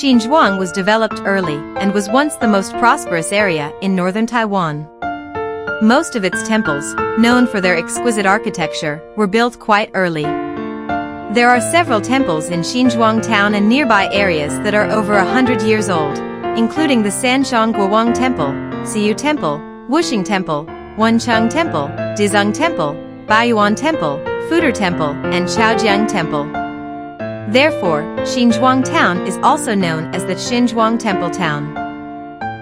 Xinjiang was developed early and was once the most prosperous area in northern Taiwan. Most of its temples, known for their exquisite architecture, were built quite early. There are several temples in Xinjiang town and nearby areas that are over 100 years old, including the Sanshang Guowang Temple, Siyu Temple, Wuxing Temple, Wencheng Temple, Dizang Temple, Baiyuan Temple, Fuder Temple, and Chaojiang Temple. Therefore, Xinjiang town is also known as the Xinjiang Temple Town.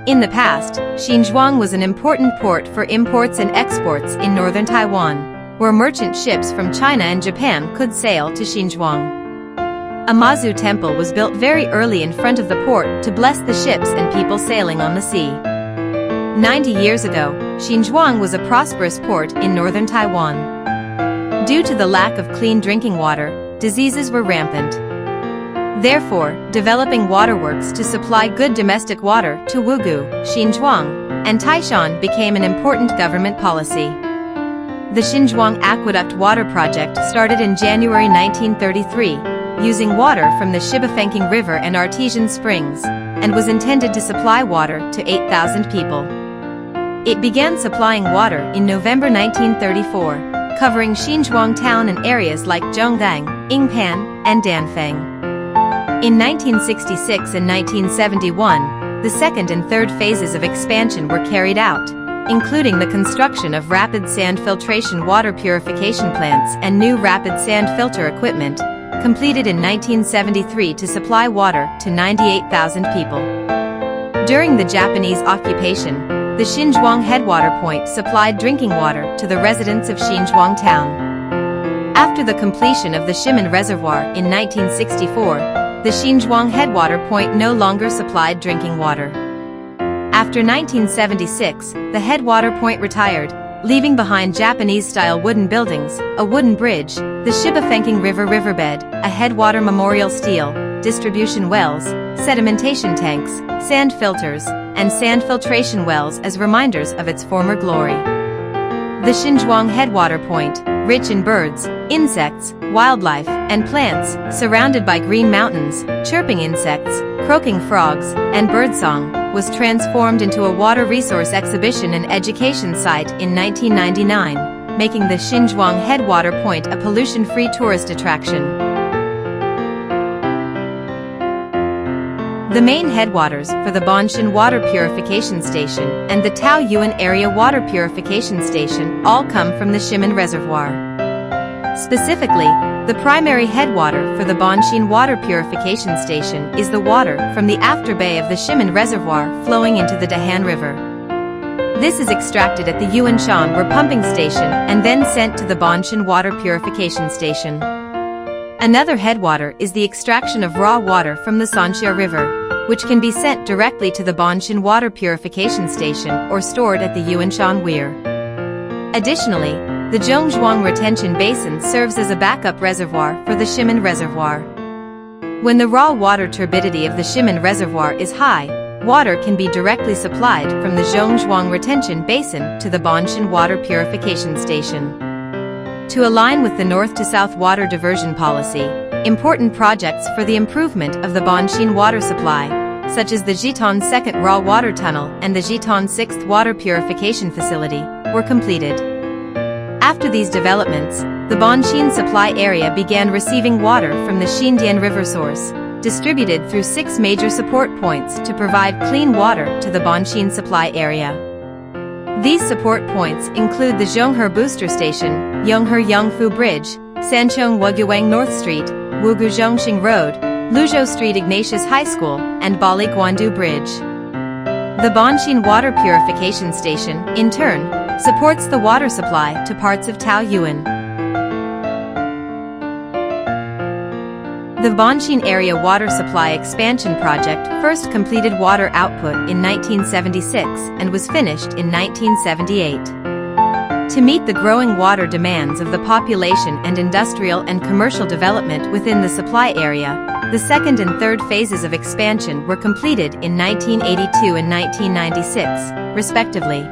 In the past, Xinjiang was an important port for imports and exports in northern Taiwan, where merchant ships from China and Japan could sail to Xinjiang. A Mazu temple was built very early in front of the port to bless the ships and people sailing on the sea. 90 years ago, Xinjiang was a prosperous port in northern Taiwan. Due to the lack of clean drinking water, diseases were rampant. Therefore, developing waterworks to supply good domestic water to Wugu, Xinjiang, and Taishan became an important government policy. The Xinjiang Aqueduct Water Project started in January 1933, using water from the Shibafengking River and artesian springs, and was intended to supply water to 8,000 people. It began supplying water in November 1934, covering Xinjiang town and areas like Zhonggang, Yingpan, and Danfeng. In 1966 and 1971, the second and third phases of expansion were carried out, including the construction of rapid sand filtration water purification plants and new rapid sand filter equipment, completed in 1973 to supply water to 98,000 people. During the Japanese occupation, the Xinjiang Headwater Point supplied drinking water to the residents of Xinjiang town. After the completion of the Ximen Reservoir in 1964, the Xinjiang Headwater Point no longer supplied drinking water. After 1976, the headwater point retired, leaving behind Japanese-style wooden buildings, a wooden bridge, the Shibafengking River riverbed, a headwater memorial stele, distribution wells, sedimentation tanks, sand filters, and sand filtration wells as reminders of its former glory. The Xinjiang Headwater Point, rich in birds, insects, wildlife, and plants, surrounded by green mountains, chirping insects, croaking frogs, and birdsong, was transformed into a water resource exhibition and education site in 1999, making the Xinjiang Headwater Point a pollution-free tourist attraction. The main headwaters for the Banshan Water Purification Station and the Taoyuan Area Water Purification Station all come from the Ximen Reservoir. Specifically, the primary headwater for the Banshan Water Purification Station is the water from the afterbay of the Ximen Reservoir flowing into the Dahan River. This is extracted at the Yuanshan pumping station and then sent to the Banshan Water Purification Station. Another headwater is the extraction of raw water from the Sanxia River, which can be sent directly to the Banshan Water Purification Station or stored at the Yuanshan Weir. Additionally, the Zhongzhuang Retention Basin serves as a backup reservoir for the Ximen Reservoir. When the raw water turbidity of the Ximen Reservoir is high, water can be directly supplied from the Zhongzhuang Retention Basin to the Banshan Water Purification Station. To align with the north-to-south water diversion policy, important projects for the improvement of the Banshan water supply, such as the Jitan 2nd Raw Water Tunnel and the Jitan 6th Water Purification Facility, were completed. After these developments, the Banshan supply area began receiving water from the Xindian River source, distributed through 6 major support points to provide clean water to the Banshan supply area. These support points include the Zhonghe Booster Station, Yonghe Yangfu Bridge, Sanchong Wuguang North Street, Wugu Zhongxing Road, Luzhou Street Ignatius High School, and Bali Guandu Bridge. The Banshan Water Purification Station, in turn, supports the water supply to parts of Taoyuan. The Banshan Area Water Supply Expansion Project first completed water output in 1976 and was finished in 1978. To meet the growing water demands of the population and industrial and commercial development within the supply area, the second and third phases of expansion were completed in 1982 and 1996, respectively.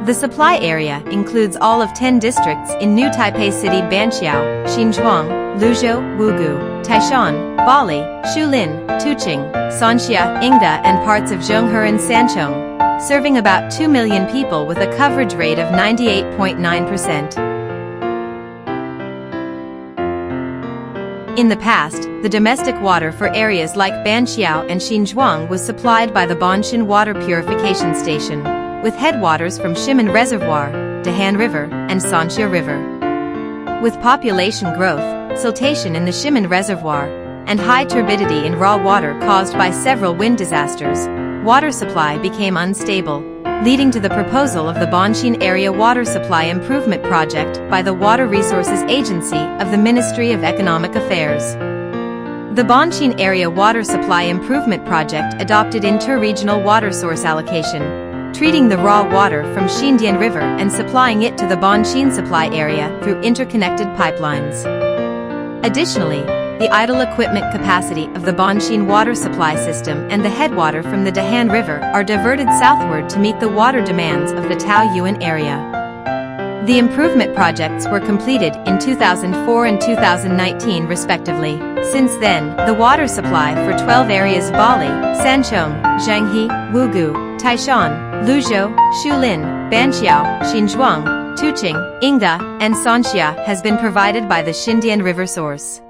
The supply area includes all of 10 districts in New Taipei City, Banqiao, Xinzhuang, Luzhou, Wugu, Taishan, Bali, Shulin, Tuqing, Sanxia, Yingda and parts of Zhonghe and Sanchong, serving about 2 million people with a coverage rate of 98.9%. In the past, the domestic water for areas like Banqiao and Xinzhuang was supplied by the Banshan Water Purification Station, with headwaters from Ximen Reservoir, Dahan River, and Sanxia River. With population growth, siltation in the Ximen Reservoir, and high turbidity in raw water caused by several wind disasters, water supply became unstable, leading to the proposal of the Banshan Area Water Supply Improvement Project by the Water Resources Agency of the Ministry of Economic Affairs. The Banshan Area Water Supply Improvement Project adopted inter-regional water source allocation, treating the raw water from Xindian River and supplying it to the Banshan supply area through interconnected pipelines. Additionally, the idle equipment capacity of the Banshan water supply system and the headwater from the Dahan River are diverted southward to meet the water demands of the Taoyuan area. The improvement projects were completed in 2004 and 2019 respectively. Since then, the water supply for 12 areas Bali, Sanchong, Zhanghe, Wugu, Taishan, Luzhou, Shulin, Banqiao, Xinzhuang, Tuqing, Yingda, and Sanxia has been provided by the Xindian River source.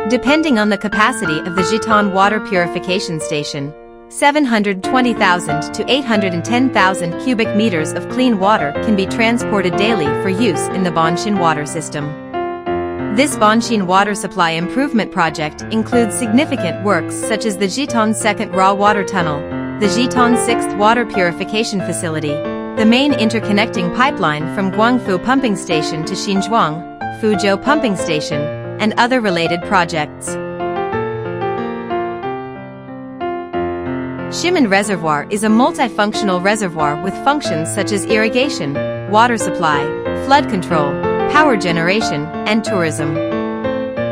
Depending on the capacity of the Jitan Water Purification Station, 720,000 to 810,000 cubic meters of clean water can be transported daily for use in the Banshan water system. This Banshan water supply improvement project includes significant works such as the Jitan 2nd Raw Water Tunnel, the Jitan 6th Water Purification Facility, the main interconnecting pipeline from Guangfu Pumping Station to Xinzhuang, Fuzhou Pumping Station, and other related projects. Ximen Reservoir is a multifunctional reservoir with functions such as irrigation, water supply, flood control, power generation, and tourism.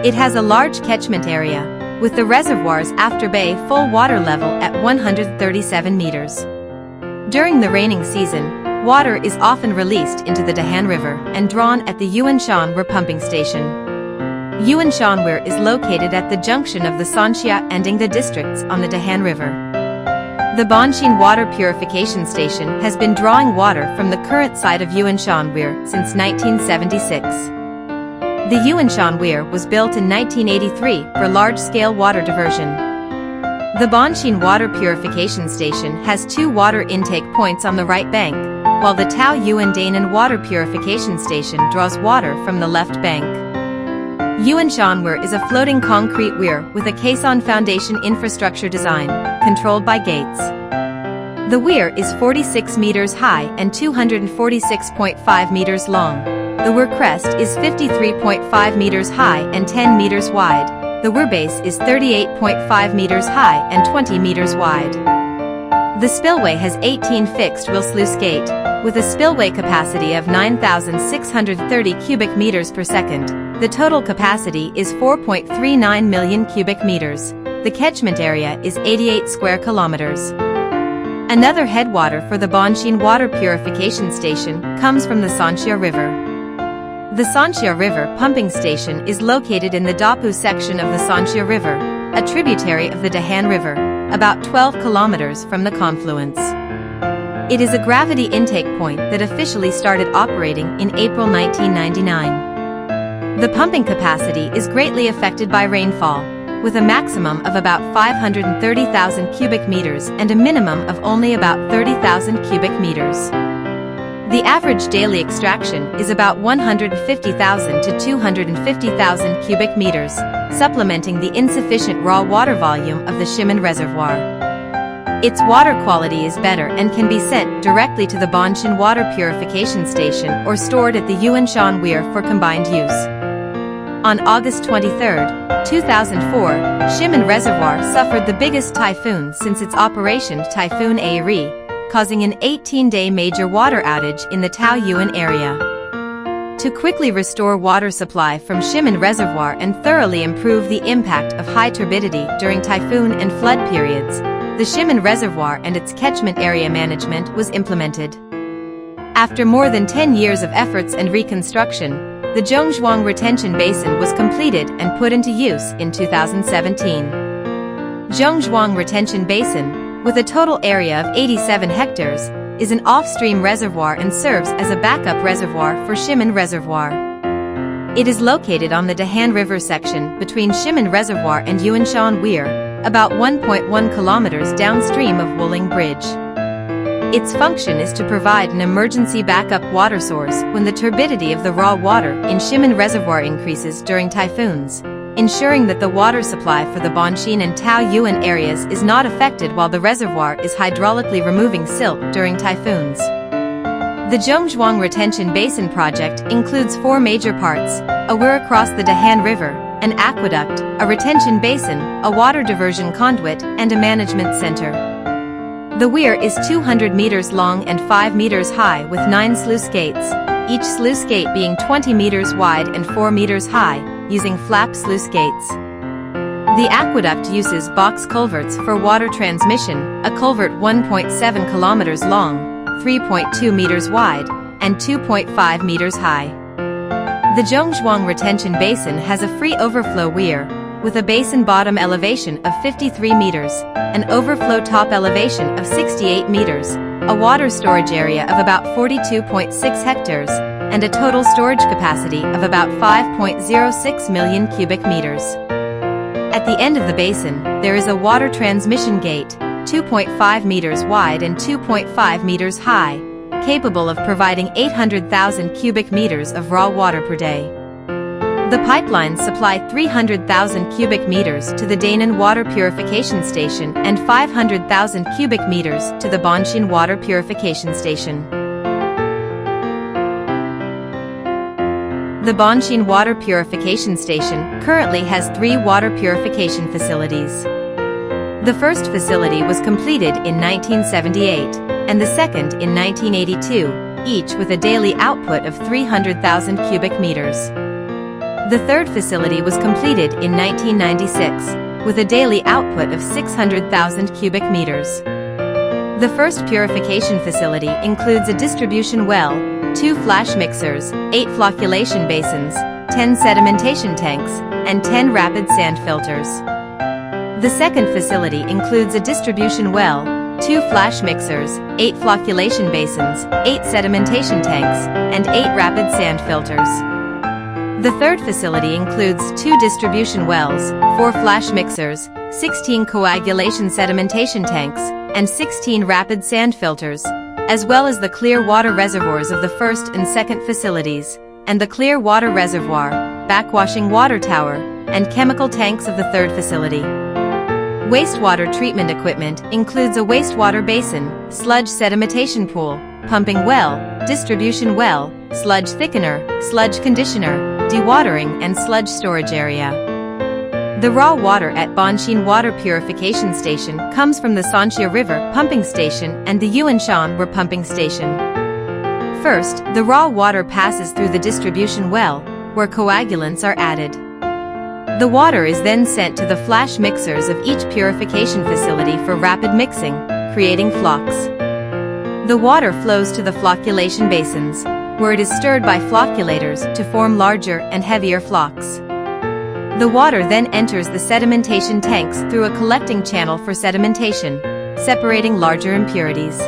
It has a large catchment area, with the reservoir's after bay full water level at 137 meters. During the raining season, water is often released into the Dahan River and drawn at the Yuanshanwe pumping station. Yuanshanwe is located at the junction of the Sanxia and Yingda districts on the Dahan River. The Banshan Water Purification Station has been drawing water from the current site of Yuanshanwe since 1976. The Yuanshanwe was built in 1983 for large-scale water diversion. The Banshan Water Purification Station has 2 water intake points on the right bank, while the Taoyuan Danan Water Purification Station draws water from the left bank. Yuanshanwe is a floating concrete weir with a caisson foundation infrastructure design, controlled by gates. The weir is 46 meters high and 246.5 meters long. The weir crest is 53.5 meters high and 10 meters wide. The weir base is 38.5 meters high and 20 meters wide. The spillway has 18 fixed-wheel sluice gate, with a spillway capacity of 9,630 cubic meters per second. The total capacity is 4.39 million cubic meters. The catchment area is 88 square kilometers. Another headwater for the Banshan Water Purification Station comes from the Sanxia River. The Sanxia River pumping station is located in the Dapu section of the Sanxia River, a tributary of the Dahan River, about 12 kilometers from the confluence. It is a gravity intake point that officially started operating in April 1999. The pumping capacity is greatly affected by rainfall, with a maximum of about 530,000 cubic meters and a minimum of only about 30,000 cubic meters. The average daily extraction is about 150,000 to 250,000 cubic meters, supplementing the insufficient raw water volume of the Ximen Reservoir. Its water quality is better and can be sent directly to the Banshan Water Purification Station or stored at the Yuanshanwe for combined use. On August 23, 2004, Ximen Reservoir suffered the biggest typhoon since its operation, Typhoon Airi, causing an 18-day major water outage in the Taoyuan area. To quickly restore water supply from Ximen Reservoir and thoroughly improve the impact of high turbidity during typhoon and flood periods, the Ximen Reservoir and its catchment area management was implemented. After more than 10 years of efforts and reconstruction, the Zhongzhuang Retention Basin was completed and put into use in 2017. Zhongzhuang Retention Basin, with a total area of 87 hectares, is an off-stream reservoir and serves as a backup reservoir for Ximen Reservoir. It is located on the Dahan River section between Ximen Reservoir and Yuanshan Weir, about 1.1 kilometers downstream of Wuling Bridge. Its function is to provide an emergency backup water source when the turbidity of the raw water in Ximen Reservoir increases during typhoons, ensuring that the water supply for the Bonxin and Taoyuan areas is not affected while the reservoir is hydraulically removing silt during typhoons. The Zhongzhuang Retention Basin project includes 4 major parts: a weir across the Dahan River, an aqueduct, a retention basin, a water diversion conduit, and a management center. The weir is 200 meters long and 5 meters high with 9 sluice gates, each sluice gate being 20 meters wide and 4 meters high, using flap sluice gates. The aqueduct uses box culverts for water transmission, a culvert 1.7 kilometers long, 3.2 meters wide, and 2.5 meters high. The Zhongzhuang Retention Basin has a free overflow weir, with a basin bottom elevation of 53 meters, an overflow top elevation of 68 meters, a water storage area of about 42.6 hectares, and a total storage capacity of about 5.06 million cubic meters. At the end of the basin, there is a water transmission gate, 2.5 meters wide and 2.5 meters high, capable of providing 800,000 cubic meters of raw water per day. The pipelines supply 300,000 cubic meters to the Danan Water Purification Station and 500,000 cubic meters to the Bonxin Water Purification Station. The Bonxin Water Purification Station currently has 3 water purification facilities. The first facility was completed in 1978, and the second in 1982, each with a daily output of 300,000 cubic meters. The third facility was completed in 1996, with a daily output of 600,000 cubic meters. The first purification facility includes a distribution well, 2 flash mixers, 8 flocculation basins, 10 sedimentation tanks, and 10 rapid sand filters. The second facility includes a distribution well, 2 flash mixers, 8 flocculation basins, 8 sedimentation tanks, and 8 rapid sand filters. The third facility includes 2 distribution wells, 4 flash mixers, 16 coagulation sedimentation tanks, and 16 rapid sand filters, as well as the clear water reservoirs of the first and second facilities, and the clear water reservoir, backwashing water tower, and chemical tanks of the third facility. Wastewater treatment equipment includes a wastewater basin, sludge sedimentation pool, pumping well, distribution well, sludge thickener, sludge conditioner, dewatering and sludge storage area. The raw water at Bonxin Water Purification Station comes from the Sanxia River Pumping Station and the Yuanshan Weir Pumping Station. First, the raw water passes through the distribution well, where coagulants are added. The water is then sent to the flash mixers of each purification facility for rapid mixing, creating flocks. The water flows to the flocculation basins, where it is stirred by flocculators to form larger and heavier flocks. The water then enters the sedimentation tanks through a collecting channel for sedimentation, separating larger impurities.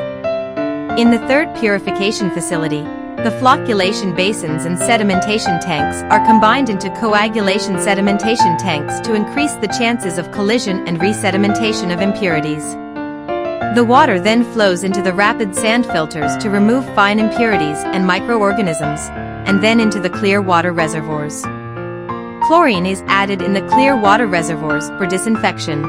In the third purification facility, the flocculation basins and sedimentation tanks are combined into coagulation sedimentation tanks to increase the chances of collision and resedimentation of impurities. The water then flows into the rapid sand filters to remove fine impurities and microorganisms, and then into the clear water reservoirs. Chlorine is added in the clear water reservoirs for disinfection.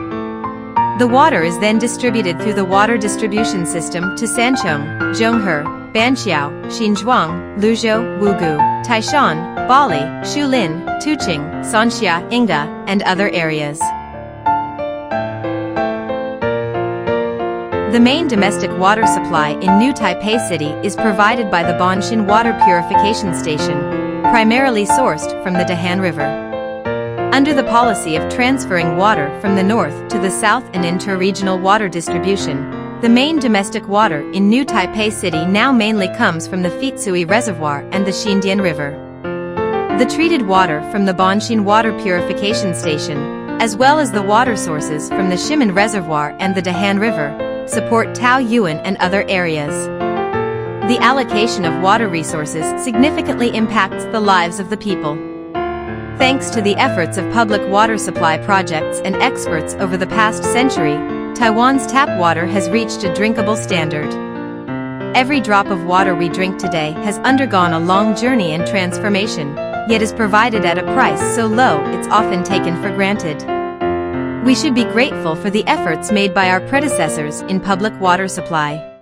The water is then distributed through the water distribution system to Sanchong, Zhonghe, Banqiao, Xinzhuang, Luzhou, Wugu, Taishan, Bali, Shulin, Tuqing, Sanxia, Inga, and other areas. The main domestic water supply in New Taipei City is provided by the Bonxin Water Purification Station, primarily sourced from the Dahan River. Under the policy of transferring water from the north to the south and inter-regional water distribution, The main domestic water in New Taipei City now mainly comes from the Fitsui Reservoir and the Xindian River. The treated water from the Bonshin Water Purification Station, as well as the water sources from the Ximen Reservoir and the Dahan River, support Taoyuan and other areas. The allocation of water resources significantly impacts the lives of the people. Thanks to the efforts of public water supply projects and experts over the past century, Taiwan's tap water has reached a drinkable standard. Every drop of water we drink today has undergone a long journey and transformation, yet is provided at a price so low it's often taken for granted. We should be grateful for the efforts made by our predecessors in public water supply.